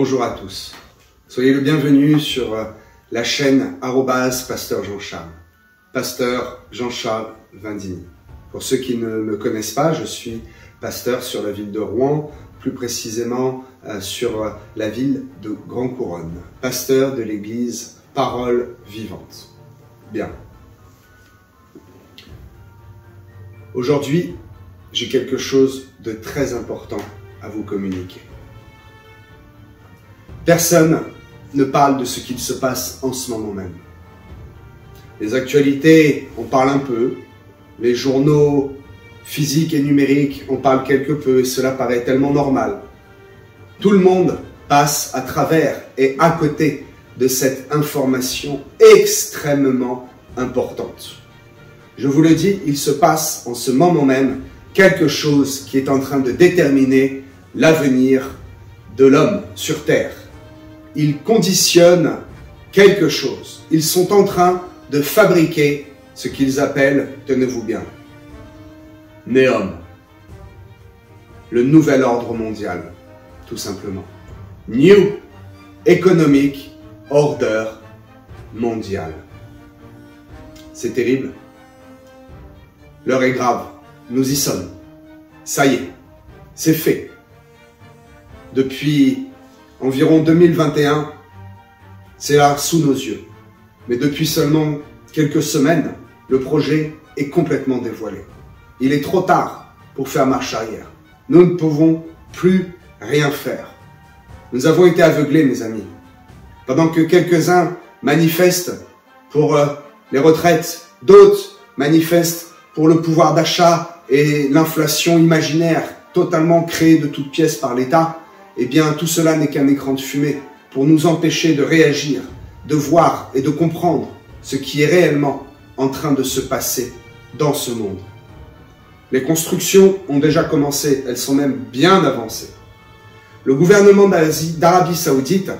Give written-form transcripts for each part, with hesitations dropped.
Bonjour à tous. Soyez le bienvenu sur la chaîne @Pasteur Jean-Charles. Pasteur Jean-Charles Vindigny. Pour ceux qui ne me connaissent pas, je suis pasteur sur la ville de Rouen, plus précisément sur la ville de Grand Couronne. Pasteur de l'église Parole Vivante. Bien. Aujourd'hui, j'ai quelque chose de très important à vous communiquer. Personne ne parle de ce qu'il se passe en ce moment même. Les actualités, on parle un peu. Les journaux physiques et numériques, on parle quelque peu et cela paraît tellement normal. Tout le monde passe à travers et à côté de cette information extrêmement importante. Je vous le dis, il se passe en ce moment même quelque chose qui est en train de déterminer l'avenir de l'homme sur Terre. Ils conditionnent quelque chose. Ils sont en train de fabriquer ce qu'ils appellent, tenez-vous bien, NEOM, le nouvel ordre mondial, tout simplement. New Economic Order Mondial. C'est terrible. L'heure est grave. Nous y sommes. Ça y est, c'est fait. Depuis environ 2021, c'est là sous nos yeux. Mais depuis seulement quelques semaines, le projet est complètement dévoilé. Il est trop tard pour faire marche arrière. Nous ne pouvons plus rien faire. Nous avons été aveuglés, mes amis. Pendant que quelques-uns manifestent pour les retraites, d'autres manifestent pour le pouvoir d'achat et l'inflation imaginaire totalement créée de toutes pièces par l'État, eh bien tout cela n'est qu'un écran de fumée pour nous empêcher de réagir, de voir et de comprendre ce qui est réellement en train de se passer dans ce monde. Les constructions ont déjà commencé, elles sont même bien avancées. Le gouvernement d'Arabie Saoudite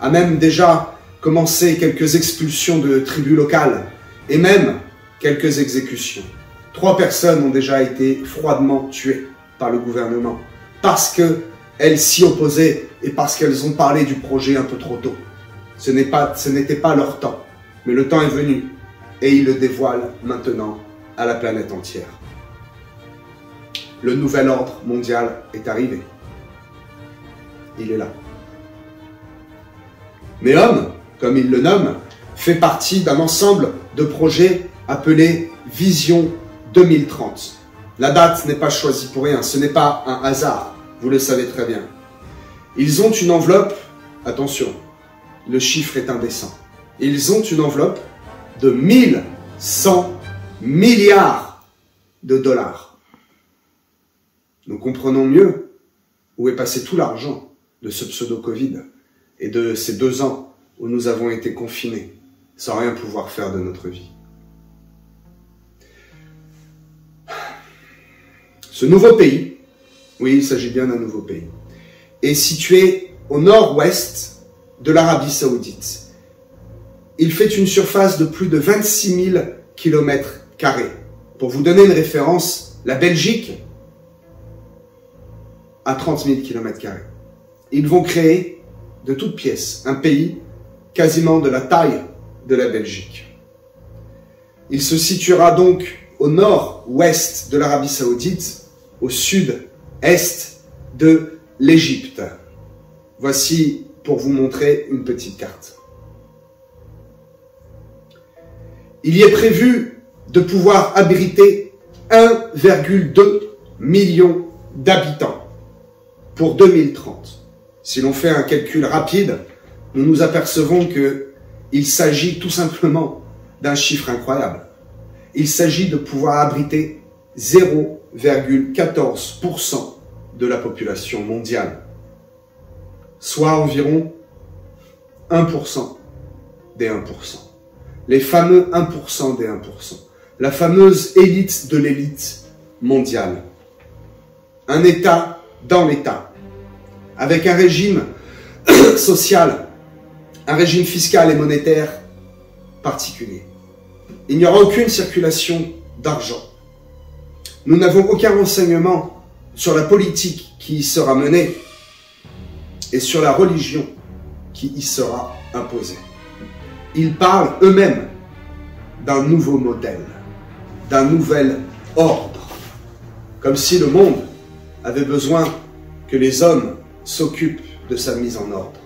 a même déjà commencé quelques expulsions de tribus locales et même quelques exécutions. 3 personnes ont déjà été froidement tuées par le gouvernement parce qu'elles s'y opposaient et parce qu'elles ont parlé du projet un peu trop tôt. Ce n'était pas leur temps, mais le temps est venu et ils le dévoilent maintenant à la planète entière. Le nouvel ordre mondial est arrivé. Il est là. NEOM, comme il le nomme, fait partie d'un ensemble de projets appelés Vision 2030. La date n'est pas choisie pour rien, ce n'est pas un hasard, vous le savez très bien. Ils ont une enveloppe, attention, le chiffre est indécent, ils ont une enveloppe de 1100 milliards de dollars. Nous comprenons mieux où est passé tout l'argent de ce pseudo-Covid et de ces 2 ans où nous avons été confinés sans rien pouvoir faire de notre vie. Ce nouveau pays, oui, il s'agit bien d'un nouveau pays, est situé au nord-ouest de l'Arabie Saoudite. Il fait une surface de plus de 26 000 km². Pour vous donner une référence, la Belgique a 30 000 km². Ils vont créer de toutes pièces un pays quasiment de la taille de la Belgique. Il se situera donc au nord-ouest de l'Arabie Saoudite, au sud-est de l'Égypte. Voici pour vous montrer une petite carte. Il y est prévu de pouvoir abriter 1,2 million d'habitants pour 2030. Si l'on fait un calcul rapide, nous nous apercevons qu'il s'agit tout simplement d'un chiffre incroyable. Il s'agit de pouvoir abriter 0,14% de la population mondiale, soit environ 1% des 1%. Les fameux 1% des 1%. La fameuse élite de l'élite mondiale. Un État dans l'État, avec un régime social, un régime fiscal et monétaire particulier. Il n'y aura aucune circulation d'argent. Nous n'avons aucun renseignement sur la politique qui y sera menée. et sur la religion qui y sera imposée. Ils parlent eux-mêmes d'un nouveau modèle, d'un nouvel ordre, comme si le monde avait besoin que les hommes s'occupent de sa mise en ordre.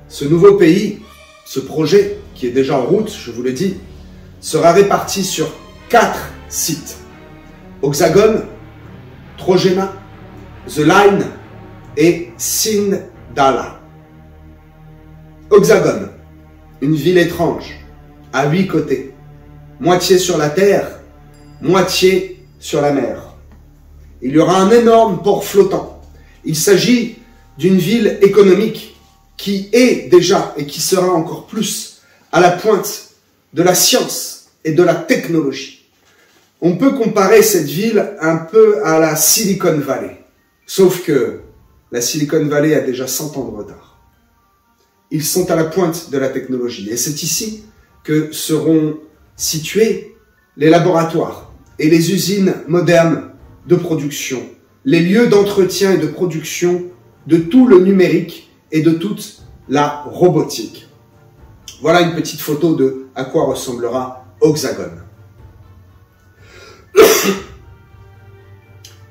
Ce nouveau pays, ce projet, qui est déjà en route, je vous l'ai dit, sera réparti sur 4 sites. Oxagon, Trojena, The Line et Sindala. Oxagon, une ville étrange, à 8 côtés, moitié sur la terre, moitié sur la mer. Il y aura un énorme port flottant. Il s'agit d'une ville économique qui est déjà et qui sera encore plus à la pointe de la science et de la technologie. On peut comparer cette ville un peu à la Silicon Valley, sauf que la Silicon Valley a déjà 100 ans de retard. Ils sont à la pointe de la technologie et c'est ici que seront situés les laboratoires et les usines modernes de production, les lieux d'entretien et de production de tout le numérique et de toute la robotique. Voilà une petite photo de à quoi ressemblera Oxagon.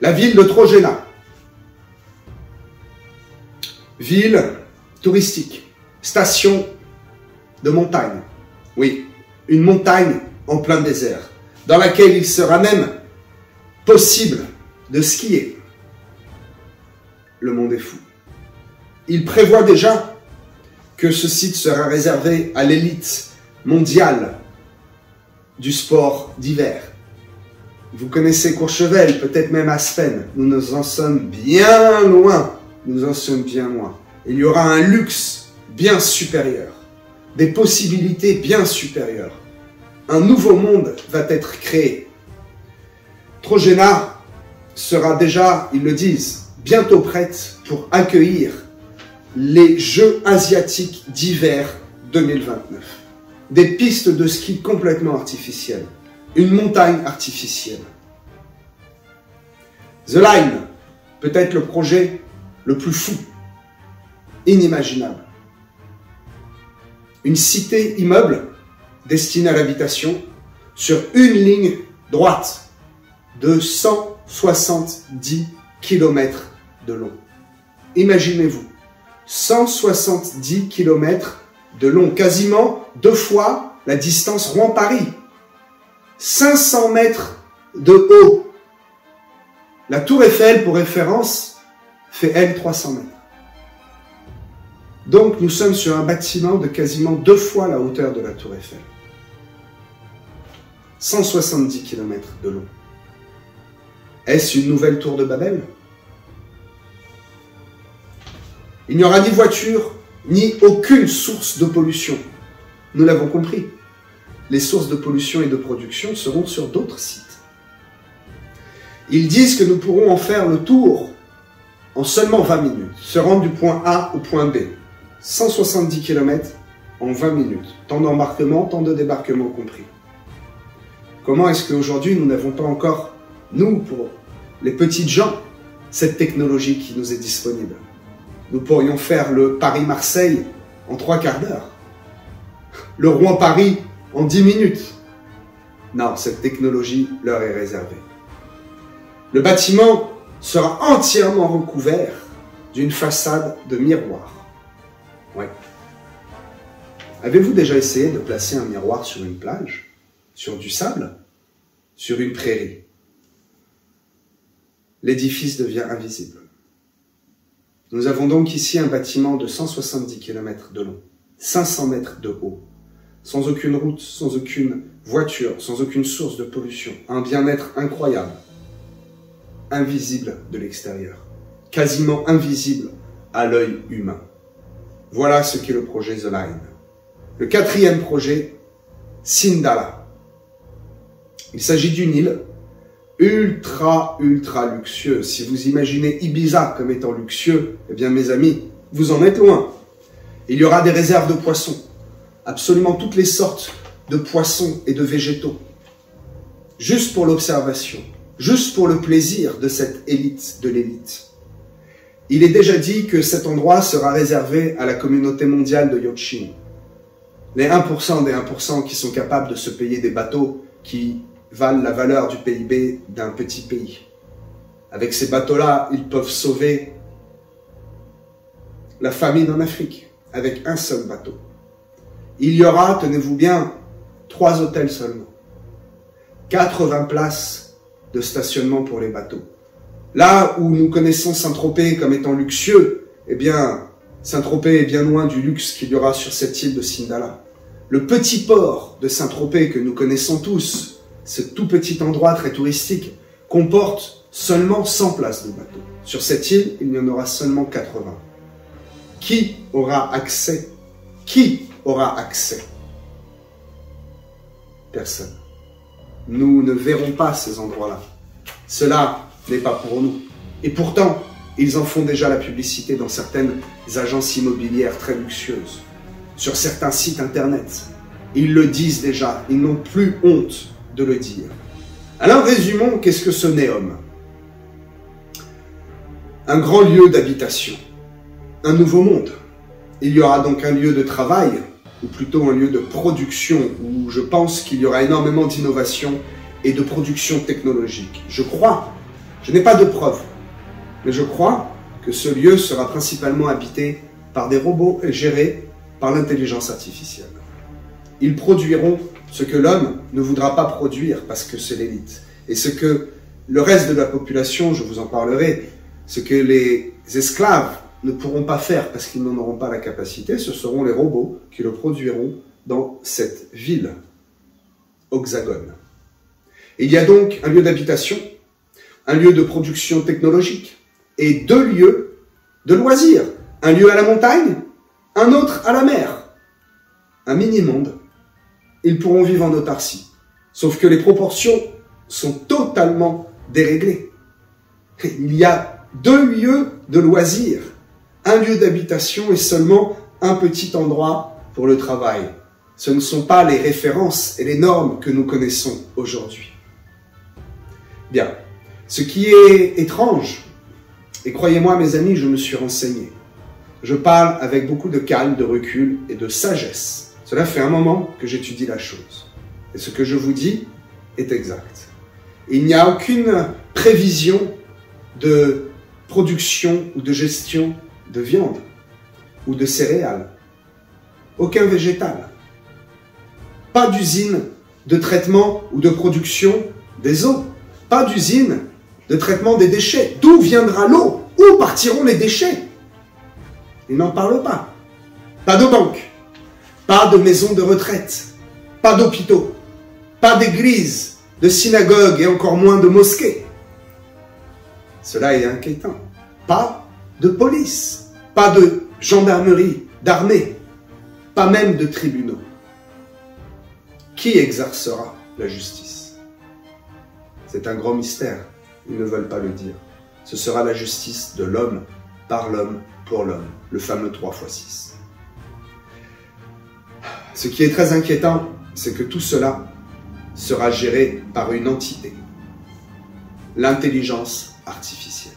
La ville de Trojena. Ville touristique, station de montagne. Oui, une montagne en plein désert, dans laquelle il sera même possible de skier. Le monde est fou. Il prévoit déjà que ce site sera réservé à l'élite mondiale du sport d'hiver. Vous connaissez Courchevel, peut-être même Aspen. Nous en sommes bien loin. Nous en sommes bien loin. Il y aura un luxe bien supérieur, des possibilités bien supérieures. Un nouveau monde va être créé. Trojena sera déjà, ils le disent, bientôt prête pour accueillir les Jeux asiatiques d'hiver 2029. Des pistes de ski complètement artificielles, une montagne artificielle. The Line, peut-être le projet le plus fou, inimaginable. Une cité immeuble destinée à l'habitation sur une ligne droite de 170 km de long. Imaginez-vous, 170 km de long, quasiment 2 fois la distance Rouen-Paris. 500 mètres de haut. La tour Eiffel, pour référence, fait elle 300 mètres. Donc nous sommes sur un bâtiment de quasiment 2 fois la hauteur de la tour Eiffel. 170 km de long. Est-ce une nouvelle tour de Babel? Il n'y aura ni voiture, ni aucune source de pollution. Nous l'avons compris. Les sources de pollution et de production seront sur d'autres sites. Ils disent que nous pourrons en faire le tour en seulement 20 minutes, se rendre du point A au point B. 170 km en 20 minutes. Temps d'embarquement, temps de débarquement compris. Comment est-ce qu'aujourd'hui nous n'avons pas encore, nous, pour les petites gens, cette technologie qui nous est disponible? Nous pourrions faire le Paris-Marseille en 3 quarts d'heure. Le Rouen-Paris en 10 minutes. Non, cette technologie leur est réservée. Le bâtiment sera entièrement recouvert d'une façade de miroir. Ouais. Avez-vous déjà essayé de placer un miroir sur une plage, sur du sable, sur une prairie? L'édifice devient invisible. Nous avons donc ici un bâtiment de 170 km de long, 500 mètres de haut, sans aucune route, sans aucune voiture, sans aucune source de pollution, un bien-être incroyable, invisible de l'extérieur, quasiment invisible à l'œil humain. Voilà ce qu'est le projet The Line. Le 4e projet, Sindala. Il s'agit d'une île ultra luxueuse. Si vous imaginez Ibiza comme étant luxueux, eh bien mes amis, vous en êtes loin. Il y aura des réserves de poissons, absolument toutes les sortes de poissons et de végétaux, juste pour l'observation, juste pour le plaisir de cette élite de l'élite. Il est déjà dit que cet endroit sera réservé à la communauté mondiale de Yotchin. Les 1% des 1% qui sont capables de se payer des bateaux qui valent la valeur du PIB d'un petit pays. Avec ces bateaux-là, ils peuvent sauver la famine en Afrique avec un seul bateau. Il y aura, tenez-vous bien, 3 hôtels seulement. 80 places de stationnement pour les bateaux. Là où nous connaissons Saint-Tropez comme étant luxueux, eh bien, Saint-Tropez est bien loin du luxe qu'il y aura sur cette île de Sindala. Le petit port de Saint-Tropez que nous connaissons tous, ce tout petit endroit très touristique, comporte seulement 100 places de bateaux. Sur cette île, il y en aura seulement 80. Qui aura accès? Qui aura accès? Personne. Nous ne verrons pas ces endroits-là. Cela n'est pas pour nous. Et pourtant, ils en font déjà la publicité dans certaines agences immobilières très luxueuses, sur certains sites internet. Ils le disent déjà, ils n'ont plus honte de le dire. Alors résumons, qu'est-ce que ce Neom? Un grand lieu d'habitation, un nouveau monde. Il y aura donc un lieu de travail, ou plutôt un lieu de production, où je pense qu'il y aura énormément d'innovation et de production technologique. Je crois, je n'ai pas de preuves, mais je crois que ce lieu sera principalement habité par des robots et géré par l'intelligence artificielle. Ils produiront ce que l'homme ne voudra pas produire parce que c'est l'élite. Et ce que le reste de la population, je vous en parlerai, ce que les esclaves ne pourront pas faire parce qu'ils n'en auront pas la capacité, ce seront les robots qui le produiront dans cette ville Oxagone. Il y a donc un lieu d'habitation, un lieu de production technologique et 2 lieux de loisirs. Un lieu à la montagne, un autre à la mer. Un mini-monde. Ils pourront vivre en autarcie. Sauf que les proportions sont totalement déréglées. Il y a 2 lieux de loisirs, un lieu d'habitation et seulement un petit endroit pour le travail. Ce ne sont pas les références et les normes que nous connaissons aujourd'hui. Bien, ce qui est étrange, et croyez-moi mes amis, je me suis renseigné. Je parle avec beaucoup de calme, de recul et de sagesse. Cela fait un moment que j'étudie la chose. Et ce que je vous dis est exact. Il n'y a aucune prévision de production ou de gestion de viande ou de céréales. Aucun végétal. Pas d'usine de traitement ou de production des eaux. Pas d'usine de traitement des déchets. D'où viendra l'eau? Où partiront les déchets? Ils n'en parlent pas. Pas de banque. Pas de maisons de retraite. Pas d'hôpitaux. Pas d'églises, de synagogues et encore moins de mosquées. Cela est inquiétant. Pas de police. Pas de gendarmerie, d'armée. Pas même de tribunaux. Qui exercera la justice? C'est un grand mystère. Ils ne veulent pas le dire. Ce sera la justice de l'homme, par l'homme, pour l'homme. Le fameux 3x6. Ce qui est très inquiétant, c'est que tout cela sera géré par une entité. L'intelligence artificielle.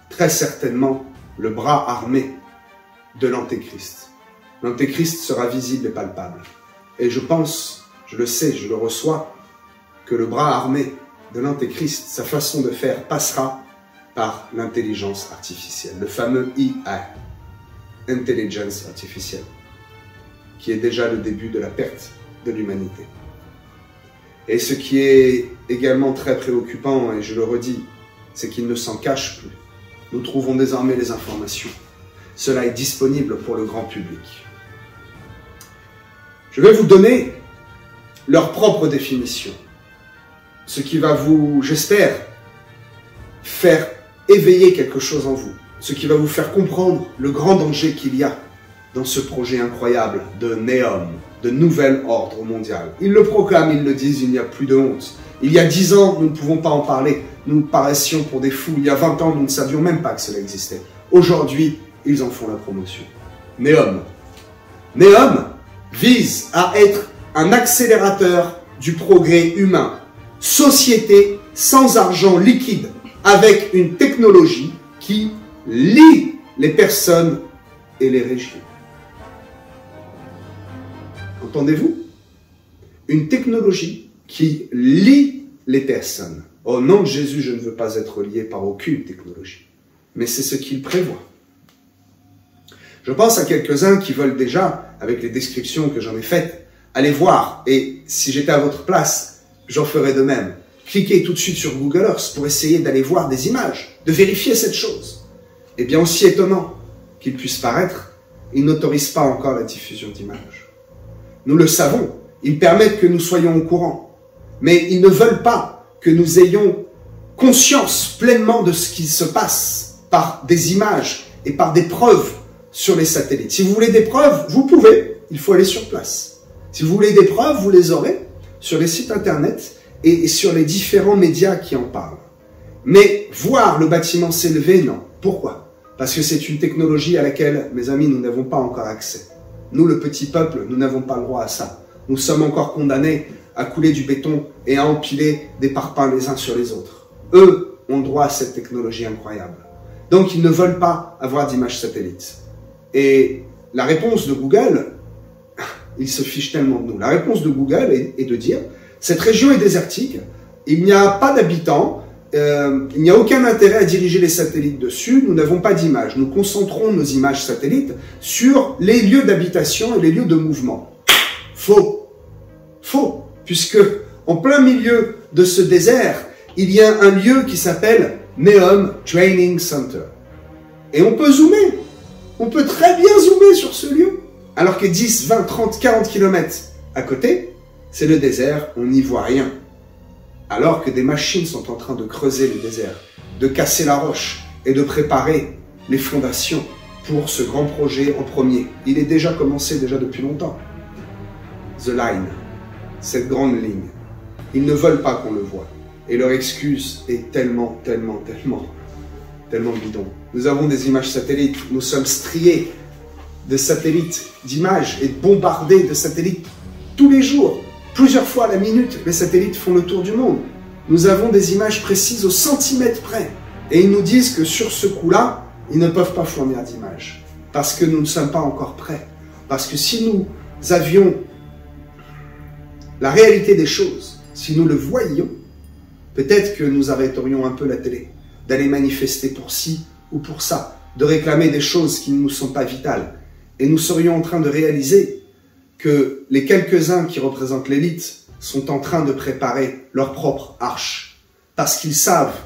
Très certainement le bras armé de l'Antéchrist. L'Antéchrist sera visible et palpable. Et je pense, je le sais, je le reçois, que le bras armé de l'Antéchrist, sa façon de faire, passera par l'intelligence artificielle. Le fameux IA, Intelligence Artificielle, qui est déjà le début de la perte de l'humanité. Et ce qui est également très préoccupant, et je le redis, c'est qu'il ne s'en cache plus. Nous trouvons désormais les informations. Cela est disponible pour le grand public. Je vais vous donner leur propre définition. Ce qui va vous, j'espère, faire éveiller quelque chose en vous. Ce qui va vous faire comprendre le grand danger qu'il y a dans ce projet incroyable de Neom, de nouvel ordre mondial. Ils le proclament, ils le disent, il n'y a plus de honte. Il y a 10 ans, nous ne pouvons pas en parler. Nous paraissions pour des fous. Il y a 20 ans, nous ne savions même pas que cela existait. Aujourd'hui, ils en font la promotion. Neom. Neom vise à être un accélérateur du progrès humain. Société sans argent liquide, avec une technologie qui lie les personnes et les régions. Entendez-vous? Une technologie qui lie les personnes. Au nom de Jésus, je ne veux pas être lié par aucune technologie. Mais c'est ce qu'il prévoit. Je pense à quelques-uns qui veulent déjà, avec les descriptions que j'en ai faites, aller voir. Et si j'étais à votre place, j'en ferais de même. Cliquez tout de suite sur Google Earth pour essayer d'aller voir des images, de vérifier cette chose. Et bien aussi étonnant qu'il puisse paraître, ils n'autorisent pas encore la diffusion d'images. Nous le savons, ils permettent que nous soyons au courant. Mais ils ne veulent pas que nous ayons conscience pleinement de ce qui se passe par des images et par des preuves sur les satellites. Si vous voulez des preuves, vous pouvez, il faut aller sur place. Si vous voulez des preuves, vous les aurez sur les sites internet et sur les différents médias qui en parlent. Mais voir le bâtiment s'élever, non. Pourquoi? Parce que c'est une technologie à laquelle, mes amis, nous n'avons pas encore accès. Nous, le petit peuple, nous n'avons pas le droit à ça. Nous sommes encore condamnés à couler du béton et à empiler des parpaings les uns sur les autres. Eux ont le droit à cette technologie incroyable. Donc, ils ne veulent pas avoir d'images satellites. Et la réponse de Google, ils se fichent tellement de nous. La réponse de Google est de dire, cette région est désertique, il n'y a pas d'habitants, il n'y a aucun intérêt à diriger les satellites dessus, nous n'avons pas d'images. Nous concentrons nos images satellites sur les lieux d'habitation et les lieux de mouvement. Faux. Faux. Puisque en plein milieu de ce désert, il y a un lieu qui s'appelle Neom Training Center. Et on peut zoomer. On peut très bien zoomer sur ce lieu. Alors que 10, 20, 30, 40 km à côté, c'est le désert, on n'y voit rien. Alors que des machines sont en train de creuser le désert, de casser la roche et de préparer les fondations pour ce grand projet en premier. Il est déjà commencé déjà depuis longtemps. The Line, cette grande ligne. Ils ne veulent pas qu'on le voie. Et leur excuse est tellement bidon. Nous avons des images satellites, nous sommes striés de satellites, d'images et bombardés de satellites tous les jours. Plusieurs fois à la minute, les satellites font le tour du monde. Nous avons des images précises au centimètre près. Et ils nous disent que sur ce coup-là, ils ne peuvent pas fournir d'images. Parce que nous ne sommes pas encore prêts. Parce que si nous avions la réalité des choses, si nous le voyions, peut-être que nous arrêterions un peu la télé, d'aller manifester pour ci ou pour ça, de réclamer des choses qui ne nous sont pas vitales. Et nous serions en train de réaliser que les quelques-uns qui représentent l'élite sont en train de préparer leur propre arche, parce qu'ils savent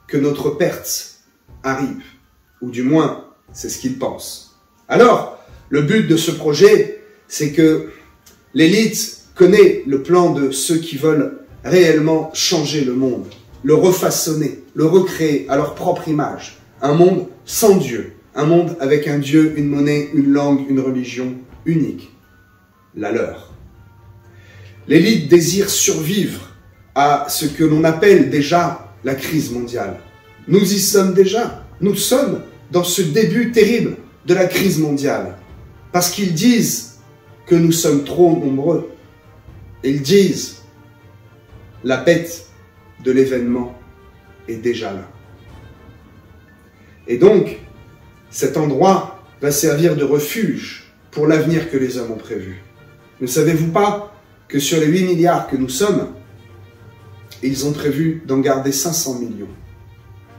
que notre perte arrive, ou du moins, c'est ce qu'ils pensent. Alors, le but de ce projet, c'est que l'élite connaît le plan de ceux qui veulent réellement changer le monde, le refaçonner, le recréer à leur propre image. Un monde sans Dieu, un monde avec un Dieu, une monnaie, une langue, une religion unique. La leur. L'élite désire survivre à ce que l'on appelle déjà la crise mondiale. Nous y sommes déjà. Nous sommes dans ce début terrible de la crise mondiale. Parce qu'ils disent que nous sommes trop nombreux. Ils disent la bête de l'événement est déjà là. Et donc, cet endroit va servir de refuge pour l'avenir que les hommes ont prévu. Ne savez-vous pas que sur les 8 milliards que nous sommes, ils ont prévu d'en garder 500 millions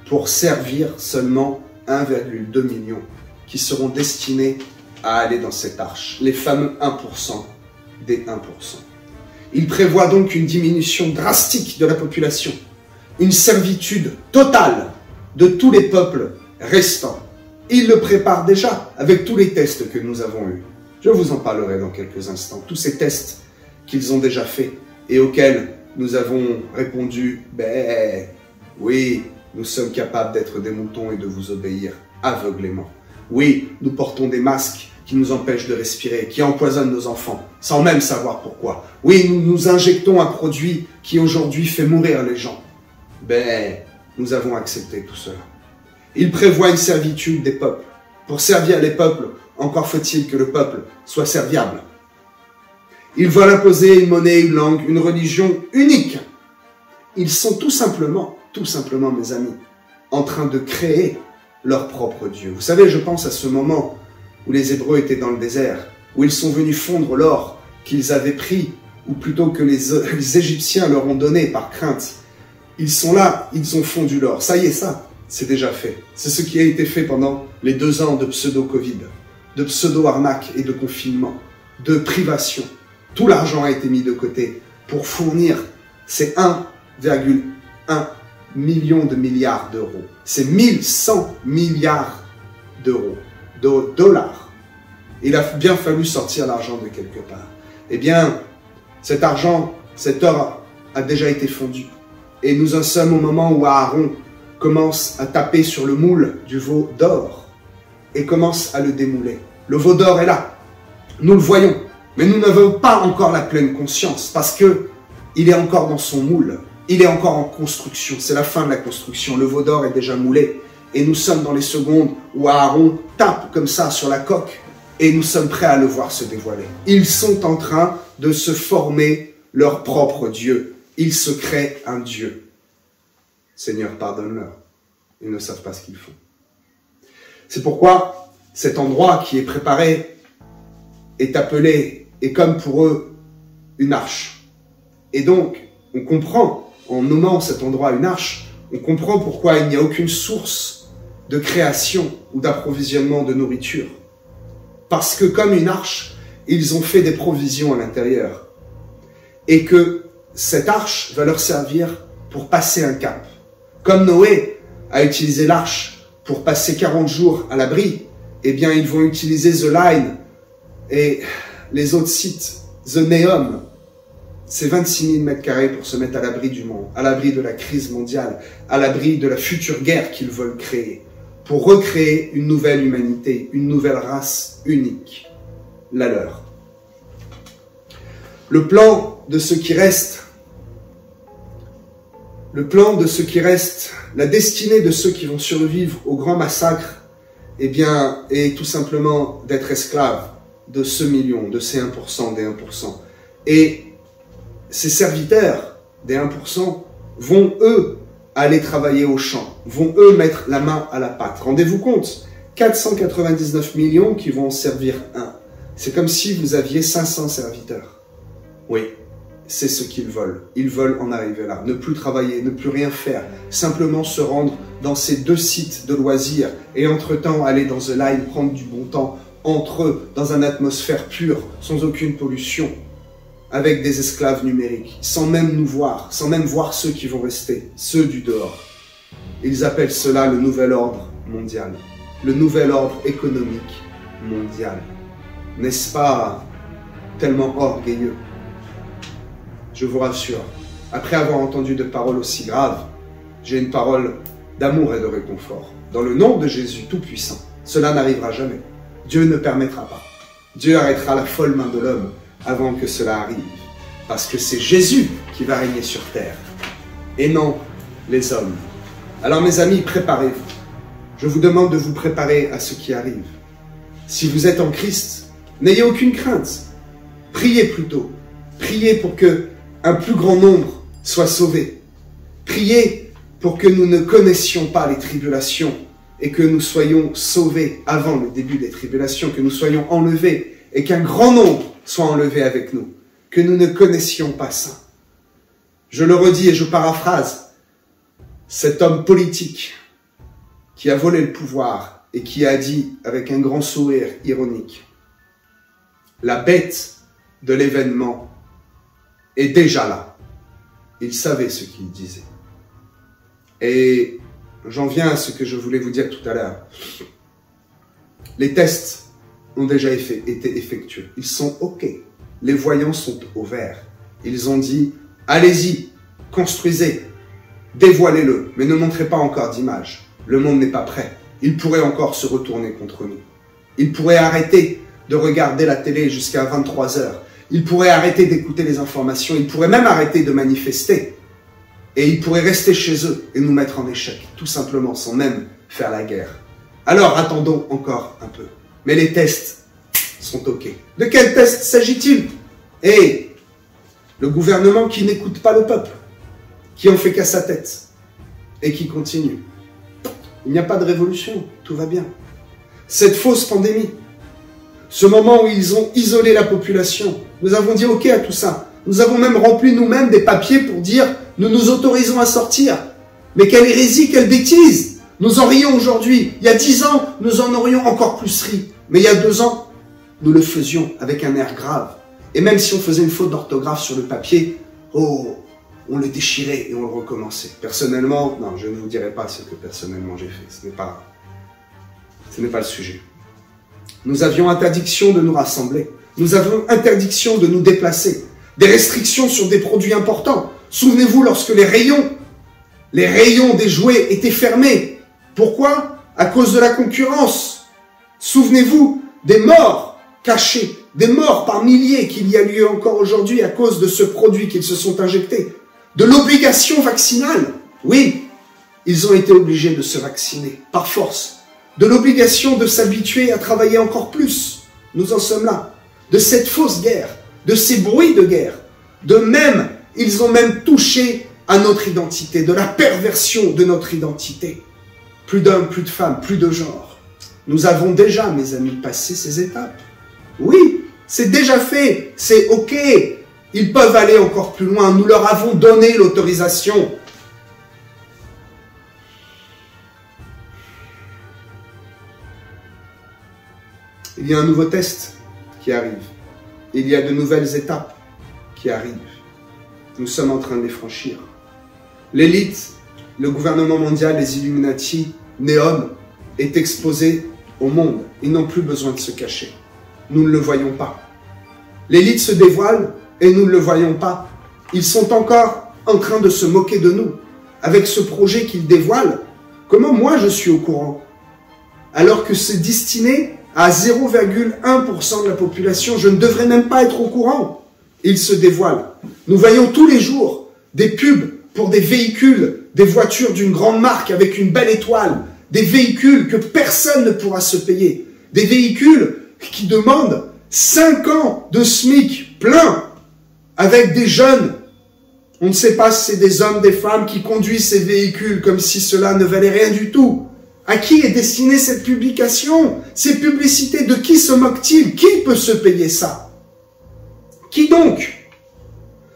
pour servir seulement 1,2 million qui seront destinés à aller dans cette arche, les fameux 1% des 1%. Ils prévoient donc une diminution drastique de la population, une servitude totale de tous les peuples restants. Ils le préparent déjà avec tous les tests que nous avons eus. Je vous en parlerai dans quelques instants. Tous ces tests qu'ils ont déjà faits et auxquels nous avons répondu « Ben, oui, nous sommes capables d'être des moutons et de vous obéir aveuglément. Oui, nous portons des masques qui nous empêchent de respirer, qui empoisonnent nos enfants, sans même savoir pourquoi. Oui, nous nous injectons un produit qui aujourd'hui fait mourir les gens. Ben, nous avons accepté tout cela. Ils prévoient une servitude des peuples. Pour servir les peuples, encore faut-il que le peuple soit serviable. Ils veulent imposer une monnaie, une langue, une religion unique. Ils sont tout simplement, mes amis, en train de créer leur propre Dieu. Vous savez, je pense à ce moment où les Hébreux étaient dans le désert, où ils sont venus fondre l'or qu'ils avaient pris, ou plutôt que les Égyptiens leur ont donné par crainte. Ils sont là, ils ont fondu l'or. Ça y est, ça, c'est déjà fait. C'est ce qui a été fait pendant les 2 ans de pseudo-Covid, de pseudo-arnaque et de confinement, de privation. Tout l'argent a été mis de côté pour fournir ces 1,1 million de milliards d'euros. C'est 1100 milliards d'euros, de dollars. Il a bien fallu sortir l'argent de quelque part. Eh bien, cet argent, cet or a déjà été fondu. Et nous en sommes au moment où Aaron commence à taper sur le moule du veau d'or et commence à le démouler. Le veau d'or est là. Nous le voyons. Mais nous n'avons pas encore la pleine conscience parce que il est encore dans son moule. Il est encore en construction. C'est la fin de la construction. Le veau d'or est déjà moulé. Et nous sommes dans les secondes où Aaron tape comme ça sur la coque et nous sommes prêts à le voir se dévoiler. Ils sont en train de se former leur propre Dieu. Ils se créent un Dieu. Seigneur, pardonne-leur. Ils ne savent pas ce qu'ils font. C'est pourquoi cet endroit qui est préparé est appelé, est comme pour eux, une arche. Et donc, on comprend, en nommant cet endroit une arche, on comprend pourquoi il n'y a aucune source de création ou d'approvisionnement de nourriture. Parce que comme une arche, ils ont fait des provisions à l'intérieur. Et que cette arche va leur servir pour passer un cap. Comme Noé a utilisé l'arche pour passer 40 jours à l'abri, eh bien ils vont utiliser The Line et les autres sites, The Neom, c'est 26 000 mètres carrés pour se mettre à l'abri du monde, à l'abri de la crise mondiale, à l'abri de la future guerre qu'ils veulent créer, pour recréer une nouvelle humanité, une nouvelle race unique, la leur. Le plan de ce qui reste, la destinée de ceux qui vont survivre au grand massacre, eh bien, est tout simplement d'être esclaves de ce million, de ces 1%, des 1%. Et ces serviteurs des 1% vont, eux, aller travailler au champ, vont, eux, mettre la main à la pâte. Rendez-vous compte, 499 millions qui vont en servir un. C'est comme si vous aviez 500 serviteurs. Oui, c'est ce qu'ils veulent. Ils veulent en arriver là. Ne plus travailler, ne plus rien faire. Simplement se rendre dans ces 2 sites de loisirs et entre-temps aller dans The Line, prendre du bon temps entre eux, dans une atmosphère pure, sans aucune pollution, avec des esclaves numériques, sans même nous voir, sans même voir ceux qui vont rester, ceux du dehors. Ils appellent cela le nouvel ordre mondial, le nouvel ordre économique mondial. N'est-ce pas tellement orgueilleux? Je vous rassure, après avoir entendu de paroles aussi graves, j'ai une parole d'amour et de réconfort. Dans le nom de Jésus Tout-Puissant, cela n'arrivera jamais. Dieu ne permettra pas. Dieu arrêtera la folle main de l'homme avant que cela arrive. Parce que c'est Jésus qui va régner sur terre, et non les hommes. Alors mes amis, préparez-vous. Je vous demande de vous préparer à ce qui arrive. Si vous êtes en Christ, n'ayez aucune crainte. Priez plutôt. Priez pour que un plus grand nombre soit sauvé. Priez pour que nous ne connaissions pas les tribulations et que nous soyons sauvés avant le début des tribulations, que nous soyons enlevés et qu'un grand nombre soit enlevé avec nous, que nous ne connaissions pas ça. Je le redis et je paraphrase, cet homme politique qui a volé le pouvoir et qui a dit avec un grand sourire ironique, la bête de l'événement est déjà là. Il savait ce qu'il disait. Et j'en viens à ce que je voulais vous dire tout à l'heure. Les tests ont déjà été effectués. Ils sont OK. Les voyants sont au vert. Ils ont dit, allez-y, construisez, dévoilez-le, mais ne montrez pas encore d'image. Le monde n'est pas prêt. Il pourrait encore se retourner contre nous. Il pourrait arrêter de regarder la télé jusqu'à 23 heures. Il pourrait arrêter d'écouter les informations. Il pourrait même arrêter de manifester. Et ils pourraient rester chez eux et nous mettre en échec, tout simplement, sans même faire la guerre. Alors, attendons encore un peu. Mais les tests sont OK. De quel test s'agit-il? Et le gouvernement qui n'écoute pas le peuple, qui en fait qu'à sa tête, et qui continue. Il n'y a pas de révolution, tout va bien. Cette fausse pandémie, ce moment où ils ont isolé la population, nous avons dit ok à tout ça. Nous avons même rempli nous-mêmes des papiers pour dire nous nous autorisons à sortir. Mais quelle hérésie, quelle bêtise! Nous en rions aujourd'hui. Il y a 10 ans, nous en aurions encore plus ri. Mais il y a 2 ans, nous le faisions avec un air grave. Et même si on faisait une faute d'orthographe sur le papier, oh, on le déchirait et on le recommençait. Personnellement, non, je ne vous dirai pas ce que personnellement j'ai fait. Ce n'est pas le sujet. Nous avions interdiction de nous rassembler. Nous avions interdiction de nous déplacer. Des restrictions sur des produits importants. Souvenez-vous lorsque les rayons des jouets étaient fermés. Pourquoi? À cause de la concurrence. Souvenez-vous des morts cachés, des morts par milliers qu'il y a lieu encore aujourd'hui à cause de ce produit qu'ils se sont injectés. De l'obligation vaccinale. Oui, ils ont été obligés de se vacciner, par force. De l'obligation de s'habituer à travailler encore plus. Nous en sommes là. De cette fausse guerre, de ces bruits de guerre. Ils ont même touché à notre identité, de la perversion de notre identité. Plus d'hommes, plus de femmes, plus de genre. Nous avons déjà, mes amis, passé ces étapes. Oui, c'est déjà fait, c'est ok. Ils peuvent aller encore plus loin, nous leur avons donné l'autorisation. Il y a un nouveau test qui arrive. Il y a de nouvelles étapes qui arrivent. Nous sommes en train de les franchir. L'élite, le gouvernement mondial, les Illuminati, NEOM, est exposé au monde. Ils n'ont plus besoin de se cacher. Nous ne le voyons pas. L'élite se dévoile et nous ne le voyons pas. Ils sont encore en train de se moquer de nous. Avec ce projet qu'ils dévoilent, comment moi je suis au courant? Alors que c'est destiné à 0,1% de la population, je ne devrais même pas être au courant. Ils se dévoilent. Nous voyons tous les jours des pubs pour des véhicules, des voitures d'une grande marque avec une belle étoile, des véhicules que personne ne pourra se payer, des véhicules qui demandent 5 ans de SMIC plein, avec des jeunes, on ne sait pas si c'est des hommes, des femmes qui conduisent ces véhicules comme si cela ne valait rien du tout. À qui est destinée cette publication? Ces publicités, de qui se moquent-ils? Qui peut se payer ça? Qui donc?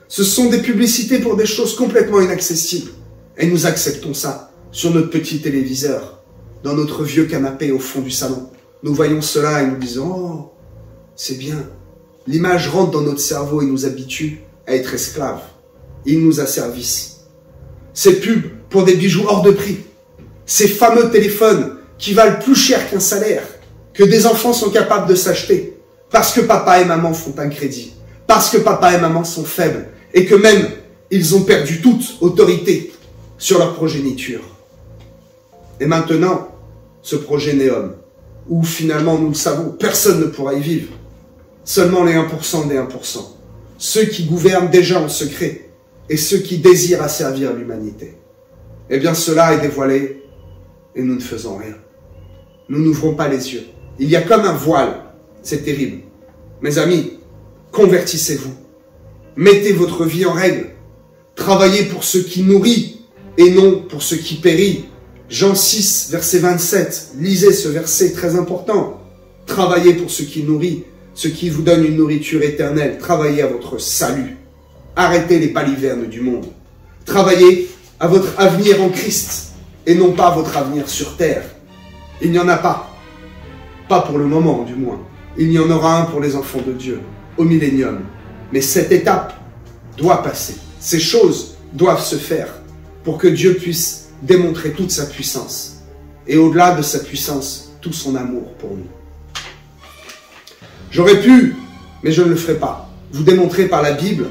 Ce sont des publicités pour des choses complètement inaccessibles. Et nous acceptons ça sur notre petit téléviseur, dans notre vieux canapé au fond du salon. Nous voyons cela et nous disons « Oh, c'est bien ». L'image rentre dans notre cerveau et nous habitue à être esclaves. Ils nous asservissent. Ces pubs pour des bijoux hors de prix. Ces fameux téléphones qui valent plus cher qu'un salaire, que des enfants sont capables de s'acheter, parce que papa et maman font un crédit, parce que papa et maman sont faibles, et que même ils ont perdu toute autorité sur leur progéniture. Et maintenant, ce projet NEOM, où finalement nous le savons, personne ne pourra y vivre, seulement les 1% des 1%, ceux qui gouvernent déjà en secret, et ceux qui désirent asservir l'humanité. Eh bien cela est dévoilé, et nous ne faisons rien. Nous n'ouvrons pas les yeux. Il y a comme un voile. C'est terrible. Mes amis, convertissez-vous. Mettez votre vie en règle. Travaillez pour ce qui nourrit et non pour ce qui périt. Jean 6, verset 27. Lisez ce verset très important. Travaillez pour ce qui nourrit, ce qui vous donne une nourriture éternelle. Travaillez à votre salut. Arrêtez les balivernes du monde. Travaillez à votre avenir en Christ. Et non pas votre avenir sur terre. Il n'y en a pas. Pas pour le moment, du moins. Il y en aura un pour les enfants de Dieu, au millénium. Mais cette étape doit passer. Ces choses doivent se faire pour que Dieu puisse démontrer toute sa puissance. Et au-delà de sa puissance, tout son amour pour nous. J'aurais pu, mais je ne le ferai pas, vous démontrer par la Bible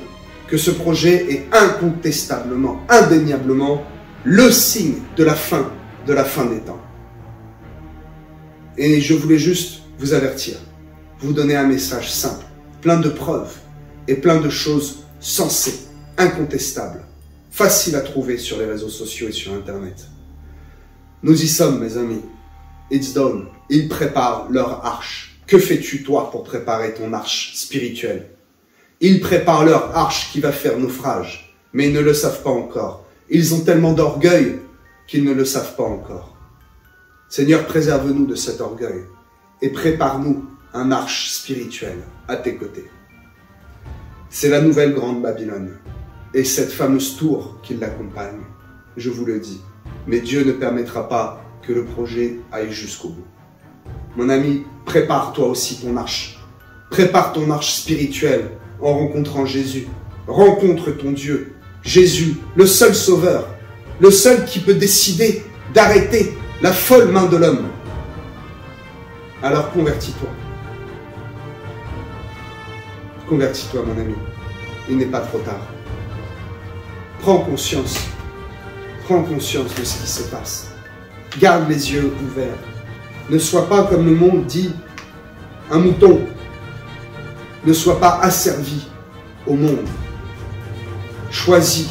que ce projet est incontestablement, indéniablement, le signe de la fin des temps. Et je voulais juste vous avertir, vous donner un message simple, plein de preuves et plein de choses sensées, incontestables, faciles à trouver sur les réseaux sociaux et sur Internet. Nous y sommes, mes amis. It's done. Ils préparent leur arche. Que fais-tu, toi, pour préparer ton arche spirituelle? Ils préparent leur arche qui va faire naufrage, mais ils ne le savent pas encore. Ils ont tellement d'orgueil qu'ils ne le savent pas encore. Seigneur, préserve-nous de cet orgueil et prépare-nous un arche spirituel à tes côtés. C'est la nouvelle grande Babylone et cette fameuse tour qui l'accompagne, je vous le dis. Mais Dieu ne permettra pas que le projet aille jusqu'au bout. Mon ami, prépare toi aussi ton arche. Prépare ton arche spirituelle en rencontrant Jésus. Rencontre ton Dieu, Jésus, le seul sauveur, le seul qui peut décider d'arrêter la folle main de l'homme. Alors convertis-toi. Convertis-toi, mon ami. Il n'est pas trop tard. Prends conscience de ce qui se passe. Garde les yeux ouverts. Ne sois pas, comme le monde dit, un mouton. Ne sois pas asservi au monde. Choisis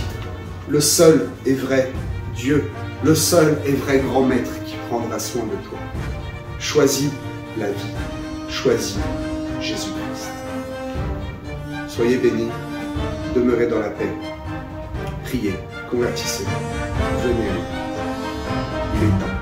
le seul et vrai Dieu, le seul et vrai grand maître qui prendra soin de toi. Choisis la vie. Choisis Jésus-Christ. Soyez bénis, demeurez dans la paix. Priez, convertissez-vous. Venez, il est temps.